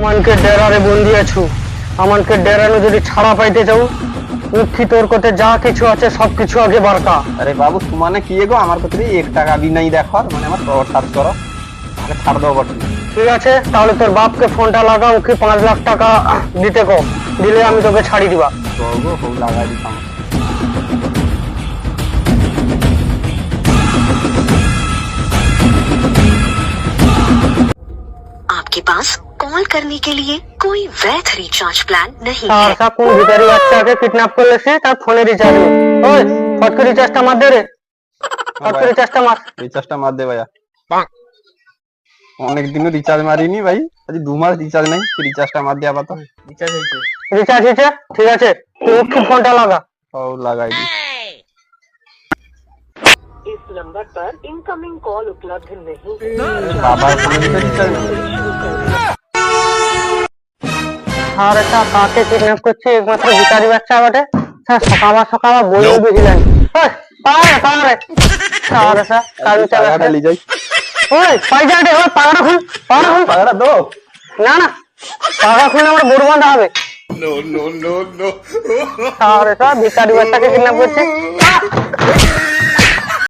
আমানকে ডেরারে বন্দি আছু। আমানকে ডেরানো যদি ছাড়া পাইতে চাও, উঠি তোর কোতে যা কিছু আছে সবকিছু আগে বারকা। अरे बाबू तुमाने किए गो हमारे को 1 টাকা भी नहीं देखो मैंने हमारे प्रोत्साहन करो आगे ছাড় দাও বটে। ঠিক আছে, তাহলে তোর বাপকে ফোনটা লাগা, ওকে 5 লাখ টাকা দিতে কো, দিলে আমি তোকে ছাড়ি দিবা। তো গো হো লাগাই দিতাম। आपके पास कॉल करने के लिए कोई वैध रिचार्ज प्लान नहीं है। আর কোন ভিখারি বাচ্চাকে কিডন্যাপ করলে সে তার ফোনে রিচার্জ নেই। ওই ফটকে রিচার্জটা মার দে রে, ফটকে রিচার্জটা মার। রিচার্জটা মার দে ভাইয়া। অনেক দিনও রিচার্জ মারিনি ভাই, আজ 2 মাস রিচার্জ নাই, রিচার্জটা মার দে আপাতত। রিচার্জ হয়েছে, ঠিক আছে, তুই ওকে ফোনটা লাগা। ও লাগাই দি। इस नंबर पर इनकमिंग कॉल उपलब्ध नहीं है। বাবার ফোনে রিচার্জ নেই। আর এটা কাকে কিডন্যাপ করছে? একমাত্র ভিখারি বাচ্চা বটে। সকাল সকাল বইও বুঝলেন। পারে আর এটা কালু চালা টাকাটা লি যাই। ওই পয়সা দে, ওই পাগড়া খুল, টাকাটা দাও। না না, পাগড়া খুলে আমার গরু বাঁধা হবে। আর এটা ভিখারি বাচ্চাকে কিডন্যাপ করছে।